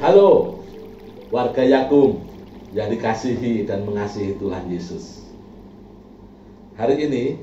Halo, warga Yakum yang dikasihi dan mengasihi Tuhan Yesus. Hari ini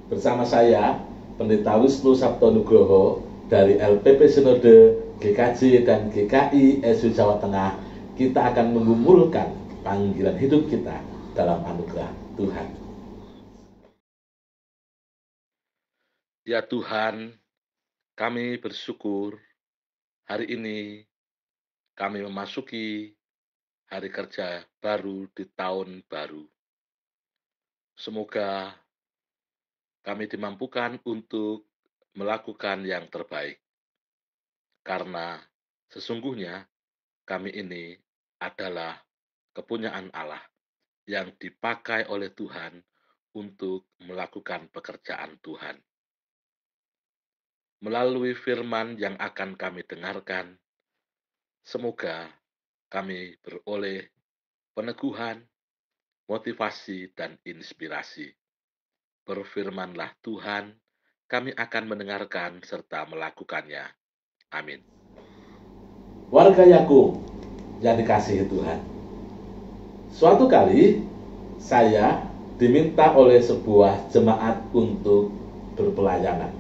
bersama saya, Pendeta Wisnu Sabto Nugroho dari LPP Sinode GKJ dan GKI SU Jawa Tengah, kita akan menggumulkan panggilan hidup kita dalam anugerah Tuhan. Ya Tuhan, kami bersyukur hari ini kami memasuki hari kerja baru di tahun baru. Semoga kami dimampukan untuk melakukan yang terbaik. Karena sesungguhnya kami ini adalah kepunyaan Allah yang dipakai oleh Tuhan untuk melakukan pekerjaan Tuhan. Melalui firman yang akan kami dengarkan, semoga kami beroleh peneguhan, motivasi, dan inspirasi. Berfirmanlah Tuhan, kami akan mendengarkan serta melakukannya. Amin. Warga Yakub yang dikasihi Tuhan, suatu kali saya diminta oleh sebuah jemaat untuk berpelayanan.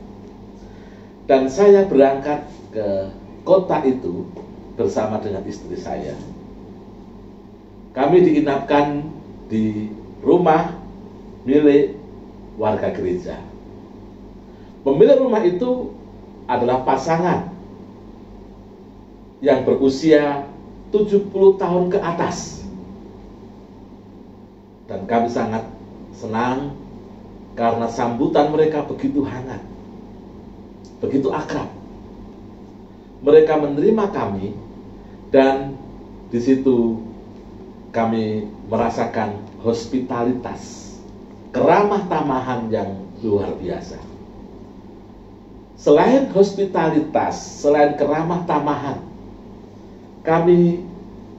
Dan saya berangkat ke kota itu bersama dengan istri saya. Kami diinapkan di rumah milik warga gereja. Pemilik rumah itu adalah pasangan yang berusia 70 tahun ke atas. Dan kami sangat senang karena sambutan mereka begitu hangat, begitu akrab. Mereka menerima kami dan di situ kami merasakan hospitalitas, keramah tamahan yang luar biasa. Selain hospitalitas, selain keramah tamahan, kami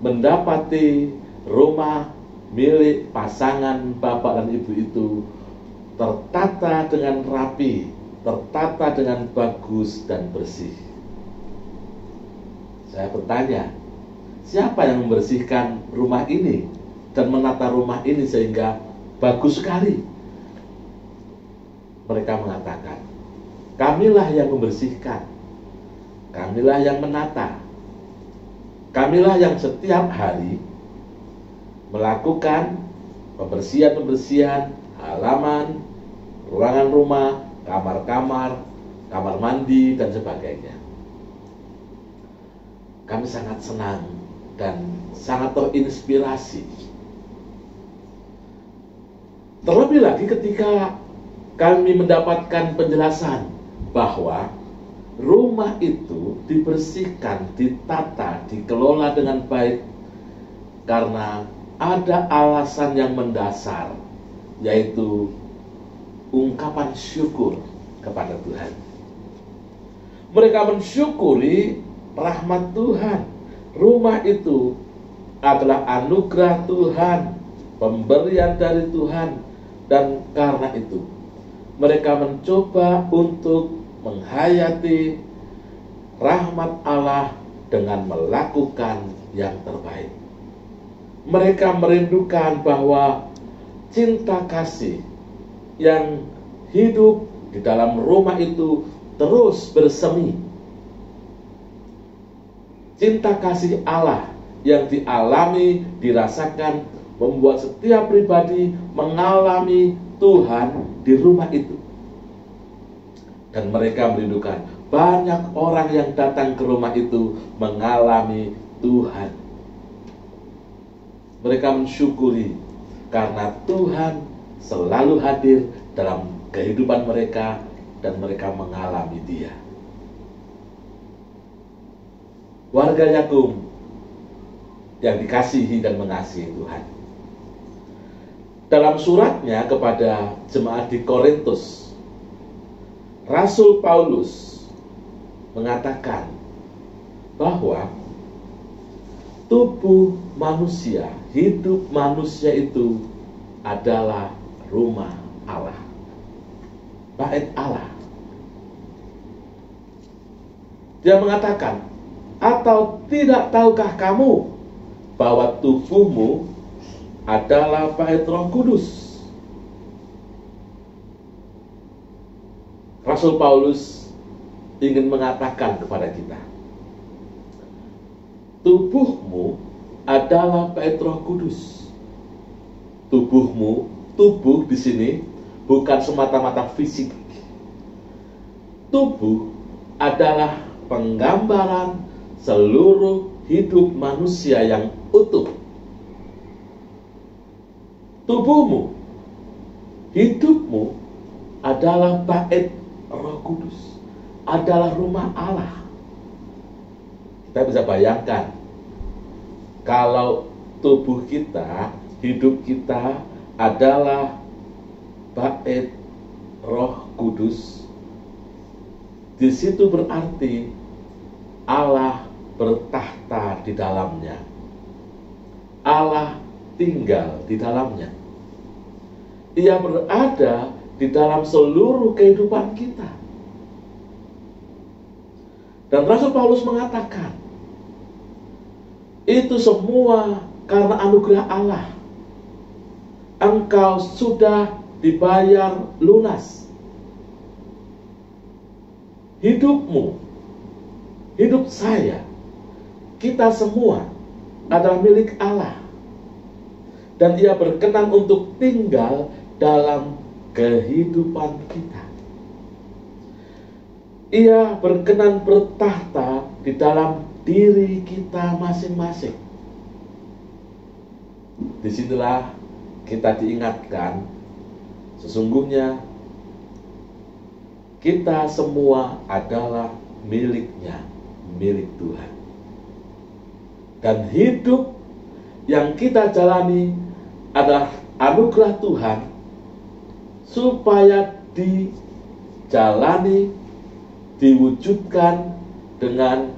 mendapati rumah milik pasangan bapak dan ibu itu tertata dengan rapi, tertata dengan bagus dan bersih. Saya bertanya, siapa yang membersihkan rumah ini dan menata rumah ini sehingga bagus sekali? Mereka mengatakan, kamilah yang membersihkan, kamilah yang menata, kamilah yang setiap hari melakukan pembersihan halaman, ruangan rumah, kamar-kamar, kamar mandi, dan sebagainya. Kami sangat senang dan sangat terinspirasi. Terlebih lagi ketika kami mendapatkan penjelasan bahwa rumah itu dibersihkan, ditata, dikelola dengan baik karena ada alasan yang mendasar, yaitu ungkapan syukur kepada Tuhan. Mereka mensyukuri rahmat Tuhan. Rumah itu adalah anugerah Tuhan, pemberian dari Tuhan, dan karena itu mereka mencoba untuk menghayati rahmat Allah dengan melakukan yang terbaik. Mereka merindukan bahwa cinta kasih yang hidup di dalam rumah itu terus bersemi. Cinta kasih Allah yang dialami, dirasakan, membuat setiap pribadi mengalami Tuhan di rumah itu. Dan mereka merindukan banyak orang yang datang ke rumah itu mengalami Tuhan. Mereka mensyukuri karena Tuhan selalu hadir dalam kehidupan mereka dan mereka mengalami Dia. Warga Yakum yang dikasihi dan mengasihi Tuhan, dalam suratnya kepada jemaat di Korintus, Rasul Paulus mengatakan bahwa tubuh manusia, hidup manusia itu adalah rumah Allah, bait Allah. Dia mengatakan Atau tidak tahukah kamu bahwa tubuhmu adalah bait Roh Kudus? Rasul Paulus ingin mengatakan kepada kita, tubuhmu adalah bait Roh Kudus. Tubuhmu, tubuh di sini bukan semata-mata fisik. Tubuh adalah penggambaran seluruh hidup manusia yang utuh. Tubuhmu, hidupmu adalah bait Roh Kudus, adalah rumah Allah. Kita bisa bayangkan, kalau tubuh kita, hidup kita adalah bait Roh Kudus, di situ berarti Allah bertahta di dalamnya. Allah tinggal di dalamnya. Ia berada di dalam seluruh kehidupan kita. Dan Rasul Paulus mengatakan, itu semua karena anugerah Allah. Engkau sudah dibayar lunas. Hidupmu, hidup saya, kita semua adalah milik Allah. Dan Ia berkenan untuk tinggal dalam kehidupan kita. Ia berkenan bertahta di dalam diri kita masing-masing. Disinilah kita diingatkan, sesungguhnya kita semua adalah miliknya, milik Tuhan. Dan hidup yang kita jalani adalah anugerah Tuhan, supaya dijalani, diwujudkan dengan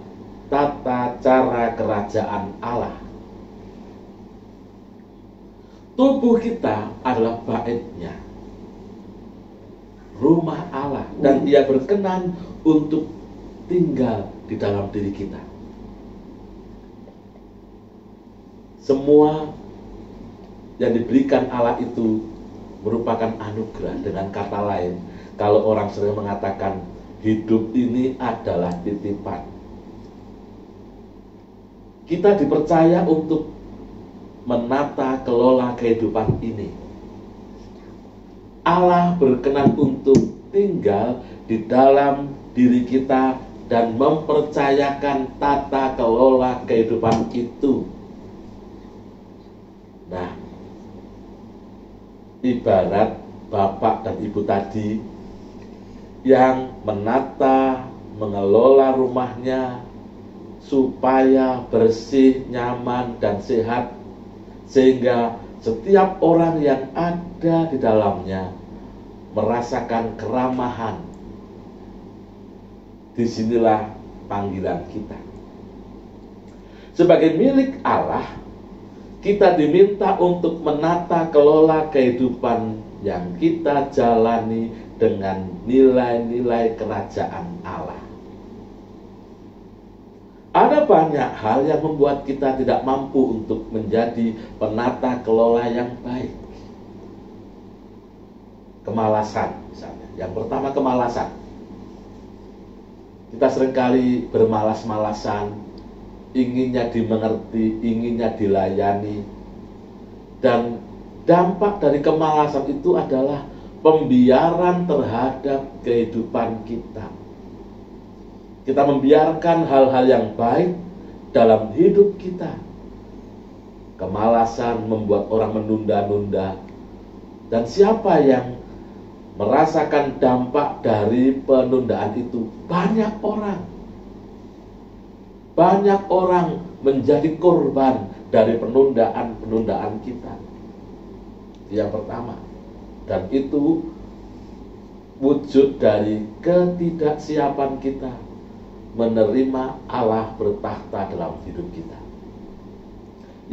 tata cara kerajaan Allah. Tubuh kita adalah baitnya, rumah Allah, dan Ia berkenan untuk tinggal di dalam diri kita. Semua yang diberikan Allah itu merupakan anugerah. Dengan kata lain, kalau orang sering mengatakan hidup ini adalah titipan, kita dipercaya untuk menata kelola kehidupan ini. Allah berkenan untuk tinggal di dalam diri kita dan mempercayakan tata kelola kehidupan itu. Nah, ibarat bapak dan ibu tadi yang menata, mengelola rumahnya supaya bersih, nyaman, dan sehat, sehingga setiap orang yang ada di dalamnya merasakan keramahan. Disinilah panggilan kita. Sebagai milik Allah, kita diminta untuk menata kelola kehidupan yang kita jalani dengan nilai-nilai kerajaan Allah. Ada banyak hal yang membuat kita tidak mampu untuk menjadi penata kelola yang baik. Kemalasan misalnya. Yang pertama, kemalasan. Kita seringkali bermalas-malasan, inginnya dimengerti, inginnya dilayani. Dan dampak dari kemalasan itu adalah pembiaran terhadap kehidupan kita. Kita membiarkan hal-hal yang baik dalam hidup kita. Kemalasan membuat orang menunda-nunda. Dan siapa yang merasakan dampak dari penundaan itu? Banyak orang. Banyak orang menjadi korban dari penundaan-penundaan kita. Yang pertama. Dan itu wujud dari ketidaksiapan kita menerima Allah bertahta dalam hidup kita.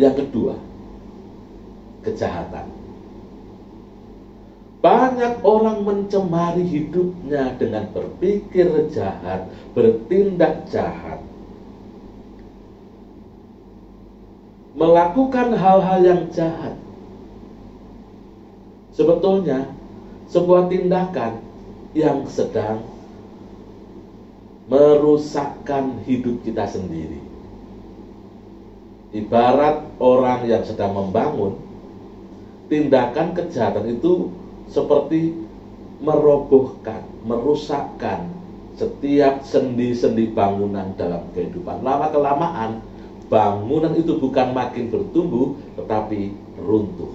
Yang kedua, kejahatan. Banyak orang mencemari hidupnya dengan berpikir jahat, bertindak jahat. melakukan hal-hal yang jahat. Sebetulnya sebuah tindakan yang sedang merusakkan hidup kita sendiri. Ibarat orang yang sedang membangun, tindakan kejahatan itu seperti merobohkan, merusakkan setiap sendi-sendi bangunan dalam kehidupan. Lama-kelamaan, bangunan itu bukan makin bertumbuh, tetapi runtuh.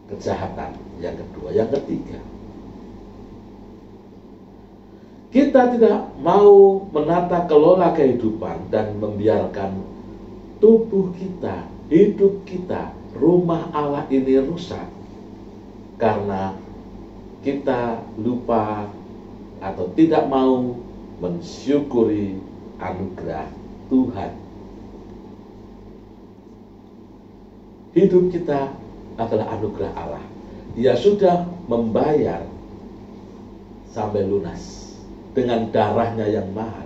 Kejahatan yang kedua. Yang ketiga, kita tidak mau menata kelola kehidupan dan membiarkan tubuh kita, hidup kita, rumah Allah ini rusak karena kita lupa atau tidak mau mensyukuri anugerah Tuhan. Hidup kita adalah anugerah Allah. Dia sudah membayar sampai lunas dengan darahnya yang mahal.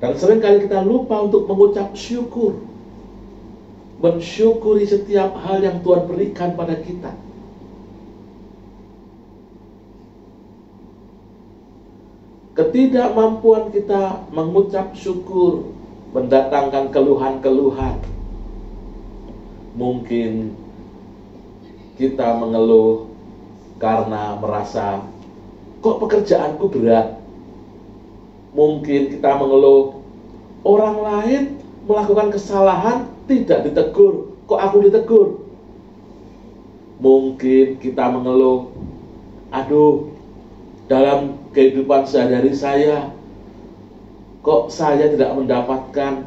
Dan seringkali kita lupa untuk mengucap syukur, mensyukuri setiap hal yang Tuhan berikan pada kita. Ketidakmampuan kita mengucap syukur mendatangkan keluhan-keluhan. Mungkin kita mengeluh karena merasa, kok pekerjaanku berat. Mungkin kita mengeluh, orang lain melakukan kesalahan tidak ditegur, kok aku ditegur. Mungkin kita mengeluh, aduh, dalam kehidupan sehari-hari saya, kok saya tidak mendapatkan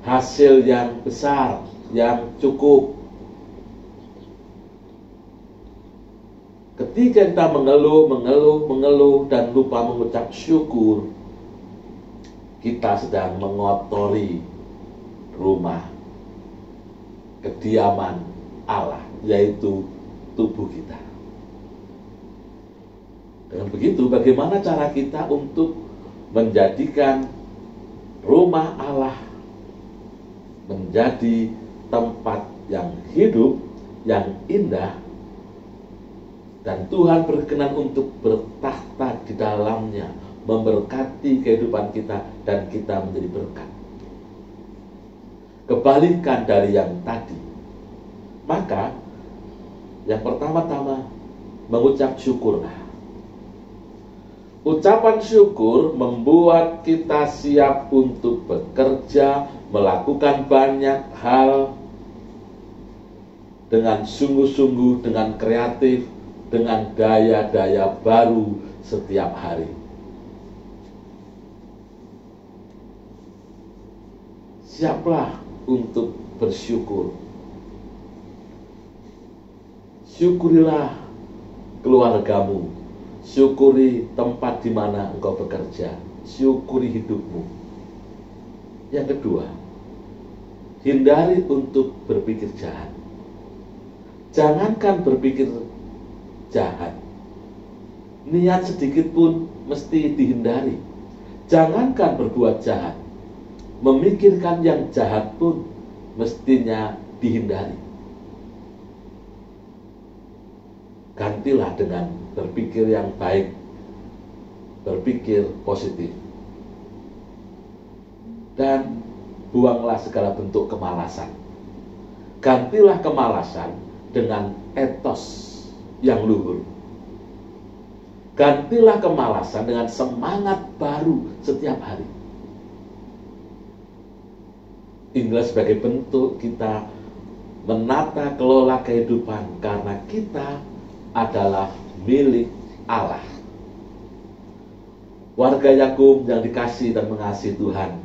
hasil yang besar, yang cukup. Ketika kita mengeluh dan lupa mengucap syukur, kita sedang mengotori rumah kediaman Allah, yaitu tubuh kita. Dengan begitu, bagaimana cara kita untuk menjadikan rumah Allah menjadi tempat yang hidup, yang indah, dan Tuhan berkenan untuk bertahta di dalamnya, memberkati kehidupan kita, dan kita menjadi berkat. Kebalikan dari yang tadi. Maka, yang pertama-tama, mengucap syukurlah. Ucapan syukur membuat kita siap untuk bekerja, melakukan banyak hal dengan sungguh-sungguh, dengan kreatif, dengan daya-daya baru setiap hari. Siaplah untuk bersyukur. Syukurilah keluargamu, syukuri tempat di mana engkau bekerja, syukuri hidupmu. Yang kedua, hindari untuk berpikir jahat. Jangankan berpikir jahat, niat sedikit pun mesti dihindari. Jangankan berbuat jahat, memikirkan yang jahat pun mestinya dihindari. Gantilah dengan berpikir yang baik, berpikir positif, dan buanglah segala bentuk kemalasan. Gantilah kemalasan dengan etos yang luhur. Gantilah kemalasan dengan semangat baru setiap hari. Inilah sebagai bentuk kita menata kelola kehidupan, karena kita adalah milik Allah. Warga Yakub yang dikasihi dan mengasihi Tuhan,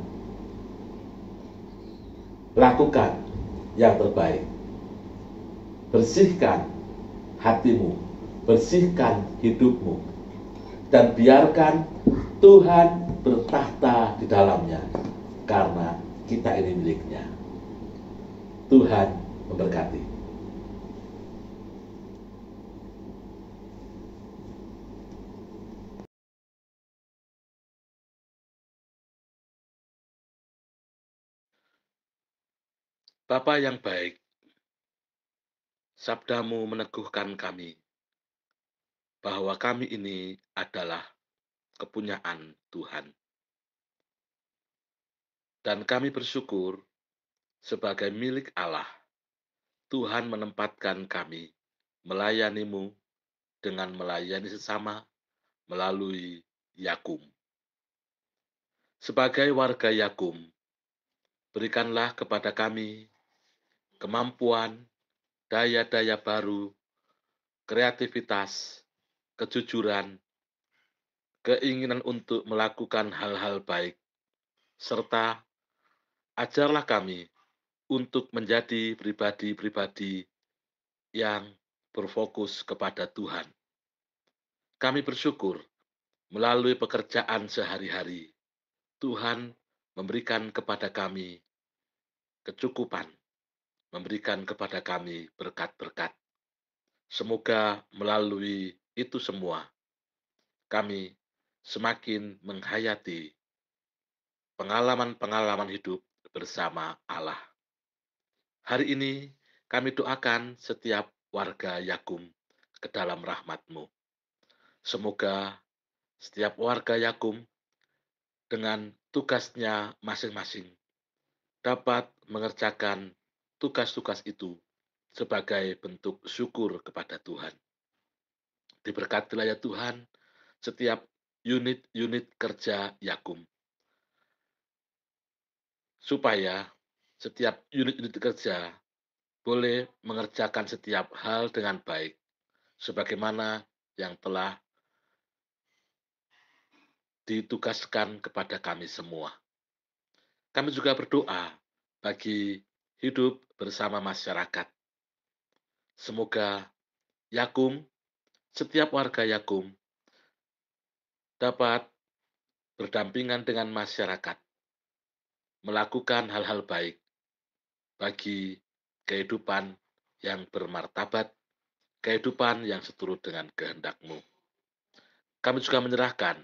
lakukan yang terbaik. Bersihkan hatimu, bersihkan hidupmu, dan biarkan Tuhan bertahta di dalamnya, karena kita ini miliknya. Tuhan memberkati. Bapa yang baik, sabdamu meneguhkan kami bahwa kami ini adalah kepunyaan Tuhan. Dan kami bersyukur sebagai milik Allah, Tuhan menempatkan kami melayanimu dengan melayani sesama melalui Yakum. Sebagai warga Yakum, berikanlah kepada kami kemampuan, daya-daya baru, kreativitas, kejujuran, keinginan untuk melakukan hal-hal baik, serta ajarlah kami untuk menjadi pribadi-pribadi yang berfokus kepada Tuhan. Kami bersyukur melalui pekerjaan sehari-hari, Tuhan memberikan kepada kami kecukupan, memberikan kepada kami berkat-berkat. Semoga melalui itu semua, kami semakin menghayati pengalaman-pengalaman hidup bersama Allah. Hari ini kami doakan setiap warga Yakum ke dalam rahmat-Mu. Semoga setiap warga Yakum dengan tugasnya masing-masing dapat mengerjakan tugas-tugas itu sebagai bentuk syukur kepada Tuhan. Diberkatilah ya Tuhan setiap unit-unit kerja Yakum, supaya setiap unit-unit kerja boleh mengerjakan setiap hal dengan baik, sebagaimana yang telah ditugaskan kepada kami semua. Kami juga berdoa bagi hidup bersama masyarakat. Semoga Yakum, setiap warga Yakum, dapat berdampingan dengan masyarakat, melakukan hal-hal baik bagi kehidupan yang bermartabat, kehidupan yang seturut dengan kehendak-Mu. Kami juga menyerahkan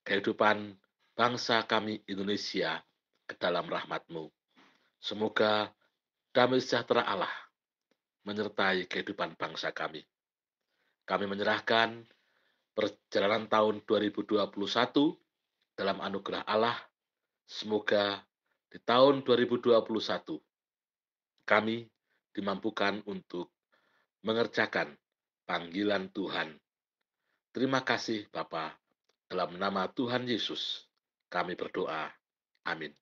kehidupan bangsa kami Indonesia ke dalam rahmat-Mu. Semoga damai sejahtera Allah menyertai kehidupan bangsa kami. Kami menyerahkan perjalanan tahun 2021 dalam anugerah Allah. Semoga di tahun 2021 kami dimampukan untuk mengerjakan panggilan Tuhan. Terima kasih Bapa, dalam nama Tuhan Yesus kami berdoa. Amin.